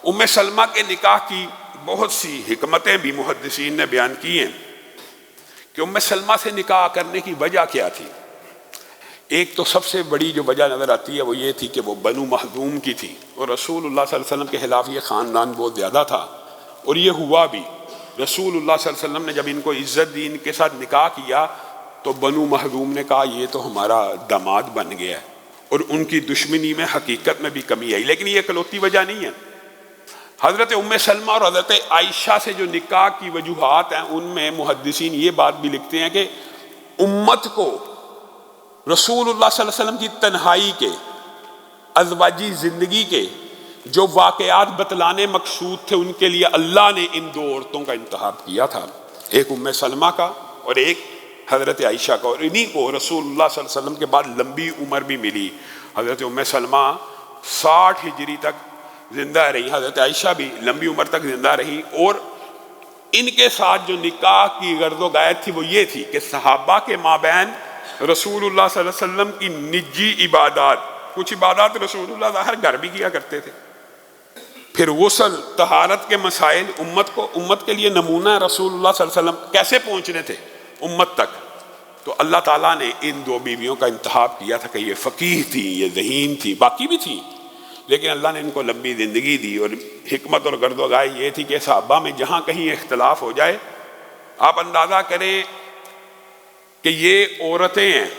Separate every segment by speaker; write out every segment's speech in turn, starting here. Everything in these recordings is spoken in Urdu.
Speaker 1: ام سلمہ کے نکاح کی بہت سی حکمتیں بھی محدثین نے بیان کی ہیں کہ ام سلمہ سے نکاح کرنے کی وجہ کیا تھی۔ ایک تو سب سے بڑی جو وجہ نظر آتی ہے وہ یہ تھی کہ وہ بنو مخزوم کی تھی، اور رسول اللہ صلی اللہ علیہ وسلم کے خلاف یہ خاندان بہت زیادہ تھا، اور یہ ہوا بھی۔ رسول اللہ صلی اللہ علیہ وسلم نے جب ان کو عزت دی، ان کے ساتھ نکاح کیا، تو بنو مخزوم نے کہا یہ تو ہمارا داماد بن گیا ہے، اور ان کی دشمنی میں حقیقت میں بھی کمی آئی۔ لیکن یہ اکلوتی وجہ نہیں ہے۔ حضرت ام سلمہ اور حضرت عائشہ سے جو نکاح کی وجوہات ہیں، ان میں محدثین یہ بات بھی لکھتے ہیں کہ امت کو رسول اللہ صلی اللہ علیہ وسلم کی تنہائی کے، ازواجی زندگی کے جو واقعات بتلانے مقصود تھے، ان کے لیے اللہ نے ان دو عورتوں کا انتخاب کیا تھا، ایک ام سلمہ کا اور ایک حضرت عائشہ کا، اور انہی کو رسول اللہ صلی اللہ علیہ وسلم کے بعد لمبی عمر بھی ملی۔ حضرت ام سلمہ 60 ہجری تک زندہ رہی، حضرت عائشہ بھی لمبی عمر تک زندہ رہی، اور ان کے ساتھ جو نکاح کی غرض و غایت تھی وہ یہ تھی کہ صحابہ کے مابین رسول اللہ صلی اللہ علیہ وسلم کی نجی عبادات، کچھ عبادات رسول اللہ ظاہر گھر بھی کیا کرتے تھے، پھر غسل طہارت کے مسائل امت کے لیے نمونہ رسول اللہ صلی اللہ علیہ وسلم کیسے پہنچنے تھے امت تک۔ تو اللہ تعالیٰ نے ان دو بیویوں کا انتخاب کیا تھا کہ یہ فقیہ تھی، یہ ذہین تھی، باقی بھی تھی، لیکن اللہ نے ان کو لمبی زندگی دی، اور حکمت اور غرض و غایت یہ تھی کہ صحابہ میں جہاں کہیں اختلاف ہو جائے، آپ اندازہ کریں کہ یہ عورتیں ہیں،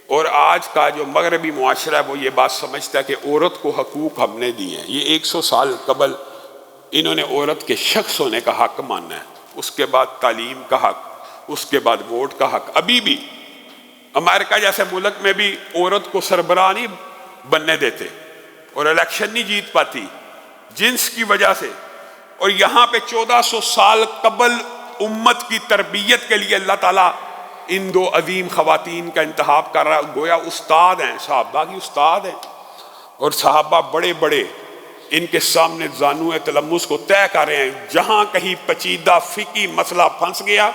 Speaker 1: اور آج کا جو مغربی معاشرہ ہے وہ یہ بات سمجھتا ہے کہ عورت کو حقوق ہم نے دی ہیں۔ یہ 100 سال قبل انہوں نے عورت کے شخص ہونے کا حق ماننا ہے، اس کے بعد تعلیم کا حق، اس کے بعد ووٹ کا حق۔ ابھی بھی امریکہ جیسے ملک میں بھی عورت کو سربراہ نہیں بننے دیتے، اور الیکشن نہیں جیت پاتی جنس کی وجہ سے، اور یہاں پہ 1400 سال قبل امت کی تربیت کے لیے اللہ تعالیٰ ان دو عظیم خواتین کا انتخاب کر رہا، گویا استاد ہیں، صحابہ کی استاد ہیں، اور صحابہ بڑے بڑے ان کے سامنے زانو تلمس کو طے کر رہے ہیں۔ جہاں کہیں پیچیدہ فقہی مسئلہ پھنس گیا،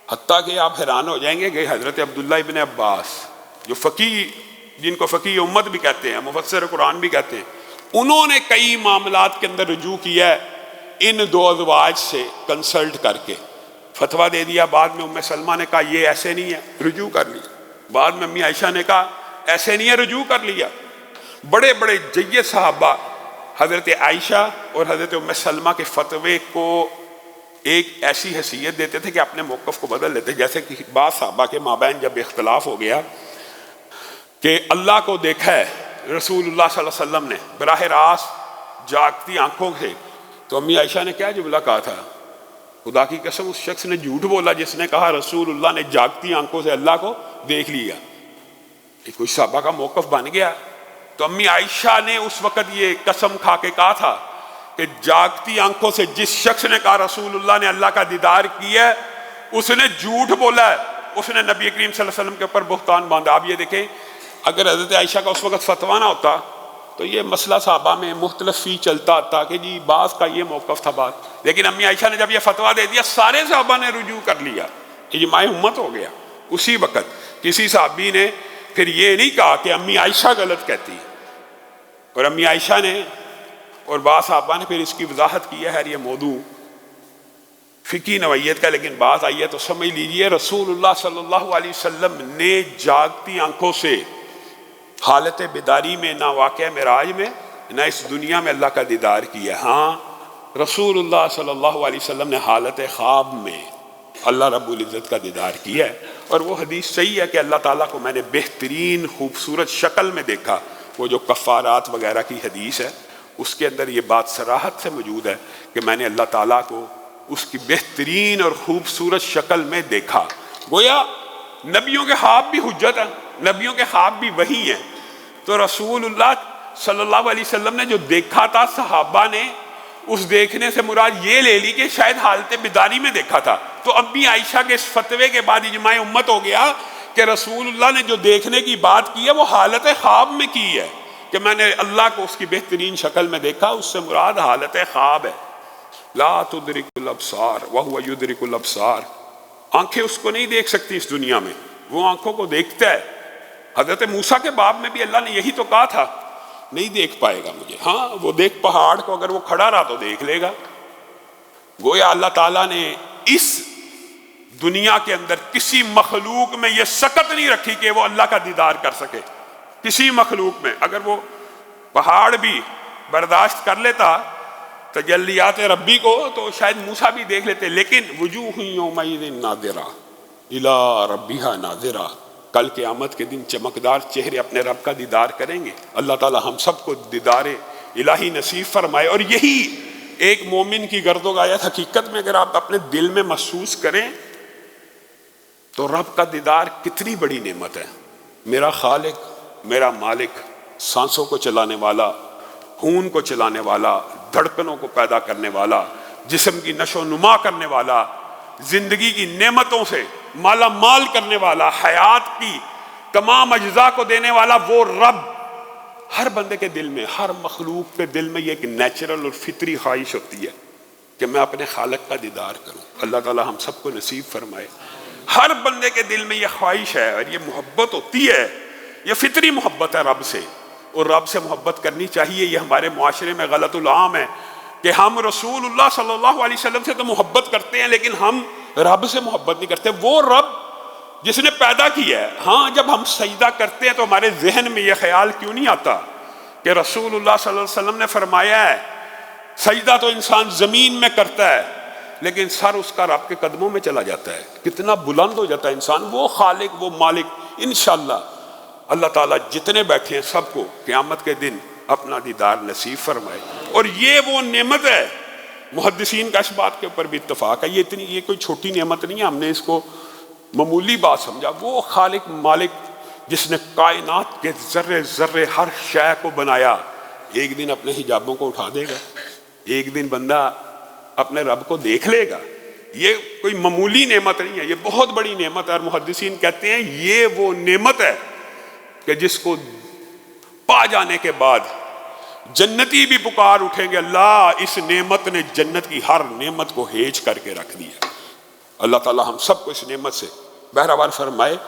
Speaker 1: حتیٰ کہ آپ حیران ہو جائیں گے کہ حضرت عبداللہ ابن عباس جو فقیہ، جن کو فقیہ امت بھی کہتے ہیں، مفسر قرآن بھی کہتے ہیں، انہوں نے کئی معاملات کے اندر رجوع کیا ہے ان دو ازواج سے کنسلٹ کر کے، فتویٰ دے دیا۔ بعد میں ام سلمہ نے کہا یہ ایسے نہیں ہے، رجوع کر لیا۔ بعد میں امی عائشہ نے کہا ایسے نہیں ہے، رجوع کر لیا۔ بڑے بڑے جید صحابہ حضرت عائشہ اور حضرت ام سلمہ کے فتوے کو ایک ایسی حیثیت دیتے تھے کہ اپنے موقف کو بدل لیتے، جیسے کہ بعض صحابہ کے مابین جب اختلاف ہو گیا کہ اللہ کو دیکھا ہے رسول اللہ صلی اللہ علیہ وسلم نے براہ راست جاگتی آنکھوں سے، تو امی عائشہ نے کیا جملہ کہا تھا؟ خدا کی قسم اس شخص نے جھوٹ بولا جس نے کہا رسول اللہ نے جاگتی آنکھوں سے اللہ کو دیکھ لیا۔ یہ کوئی صحابہ کا موقف بن گیا۔ تو امی عائشہ نے اس وقت یہ قسم کھا کے کہا تھا کہ جاگتی آنکھوں سے جس شخص نے کہا رسول اللہ نے اللہ کا دیدار کیا ہے، اس نے جھوٹ بولا ہے، اس نے نبی کریم صلی اللہ علیہ وسلم کے اوپر بہتان باندھا۔ آپ یہ دیکھیں، اگر حضرت عائشہ کا اس وقت فتویٰ نہ ہوتا تو یہ مسئلہ صحابہ میں مختلف فی چلتا آتا کہ جی بعض کا یہ موقف تھا بات، لیکن امی عائشہ نے جب یہ فتویٰ دے دیا سارے صحابہ نے رجوع کر لیا، اجماع امت ہو گیا۔ اسی وقت کسی صحابی نے پھر یہ نہیں کہا کہ امی عائشہ غلط کہتی ہے، اور امی عائشہ نے اور بعض صحابہ نے پھر اس کی وضاحت کی ہے۔ یہ موضوع فقہی نوعیت کا، لیکن بات آئی ہے تو سمجھ لیجئے، رسول اللہ صلی اللہ علیہ وسلم نے جاگتی آنکھوں سے حالت بیداری میں، نہ واقعہ معراج میں، نہ اس دنیا میں اللہ کا دیدار کیا۔ ہاں، رسول اللہ صلی اللہ علیہ وسلم نے حالت خواب میں اللہ رب العزت کا دیدار کیا ہے، اور وہ حدیث صحیح ہے کہ اللہ تعالیٰ کو میں نے بہترین خوبصورت شکل میں دیکھا۔ وہ جو کفارات وغیرہ کی حدیث ہے اس کے اندر یہ بات صراحت سے موجود ہے کہ میں نے اللہ تعالیٰ کو اس کی بہترین اور خوبصورت شکل میں دیکھا۔ گویا نبیوں کے خواب بھی حجت ہیں، نبیوں کے خواب بھی وحی ہیں۔ تو رسول اللہ صلی اللہ علیہ وسلم نے جو دیکھا تھا، صحابہ نے اس دیکھنے سے مراد یہ لے لی کہ شاید حالت بیداری میں دیکھا تھا۔ تو اب بھی عائشہ کے اس فتوے کے بعد اجماع امت ہو گیا کہ رسول اللہ نے جو دیکھنے کی بات کی ہے وہ حالت خواب میں کی ہے، کہ میں نے اللہ کو اس کی بہترین شکل میں دیکھا، اس سے مراد حالت خواب ہے۔ لا تدرک الابصار وہو یدرک الابصار، آنکھیں اس کو نہیں دیکھ سکتی اس دنیا میں، وہ آنکھوں کو دیکھتا ہے۔ حضرت موسیٰ کے باب میں بھی اللہ نے یہی تو کہا تھا نہیں دیکھ پائے گا مجھے. ہاں وہ دیکھ پہاڑ کو اگر وہ کھڑا رہا تو دیکھ لے گا. گویا اللہ تعالیٰ نے اس دنیا کے اندر کسی مخلوق میں یہ سکت نہیں رکھی کہ وہ اللہ کا دیدار کر سکے. کسی مخلوق میں اگر وہ پہاڑ بھی برداشت کر لیتا تجلیات ربی کو تو شاید موسیٰ بھی دیکھ لیتے. لیکن وجوہ یومئذ ناظرہ الی ربہا ناظرہ، کل قیامت کے دن چمکدار چہرے اپنے رب کا دیدار کریں گے. اللہ تعالی ہم سب کو دیدار الہی نصیب فرمائے. اور یہی ایک مومن کی گرد و غایت حقیقت میں اگر آپ اپنے دل میں محسوس کریں تو رب کا دیدار کتنی بڑی نعمت ہے. میرا خالق، میرا مالک، سانسوں کو چلانے والا، خون کو چلانے والا، دھڑکنوں کو پیدا کرنے والا، جسم کی نشو و نما کرنے والا، زندگی کی نعمتوں سے مالا مال کرنے والا، حیات کی تمام اجزاء کو دینے والا وہ رب ہر بندے کے دل میں، ہر مخلوق کے دل میں یہ ایک نیچرل اور فطری خواہش ہوتی ہے کہ میں اپنے خالق کا دیدار کروں. اللہ تعالی ہم سب کو نصیب فرمائے. ہر بندے کے دل میں یہ خواہش ہے اور یہ محبت ہوتی ہے، یہ فطری محبت ہے رب سے، اور رب سے محبت کرنی چاہیے. یہ ہمارے معاشرے میں غلط العام ہے کہ ہم رسول اللہ صلی اللہ علیہ وسلم سے تو محبت کرتے ہیں لیکن ہم رب سے محبت نہیں کرتے. وہ رب جس نے پیدا کیا ہے. ہاں جب ہم سجدہ کرتے ہیں تو ہمارے ذہن میں یہ خیال کیوں نہیں آتا کہ رسول اللہ صلی اللہ علیہ وسلم نے فرمایا ہے سجدہ تو انسان زمین میں کرتا ہے لیکن سر اس کا رب کے قدموں میں چلا جاتا ہے. کتنا بلند ہو جاتا ہے انسان. وہ خالق، وہ مالک انشاءاللہ اللہ تعالیٰ جتنے بیٹھے ہیں سب کو قیامت کے دن اپنا دیدار نصیب فرمائے. اور یہ وہ نعمت ہے، محدثین کا اس بات کے اوپر بھی اتفاق ہے، یہ کوئی چھوٹی نعمت نہیں ہے، ہم نے اس کو معمولی بات سمجھا. وہ خالق مالک جس نے کائنات کے ذرے ذرے ہر شے کو بنایا ایک دن اپنے حجابوں کو اٹھا دے گا. ایک دن بندہ اپنے رب کو دیکھ لے گا. یہ کوئی معمولی نعمت نہیں ہے، یہ بہت بڑی نعمت ہے. اور محدثین کہتے ہیں یہ وہ نعمت ہے کہ جس کو پا جانے کے بعد جنتی بھی پکار اٹھیں گے اللہ اس نعمت نے جنت کی ہر نعمت کو ہیج کر کے رکھ دیا. اللہ تعالی ہم سب کو اس نعمت سے بہرحال فرمائے.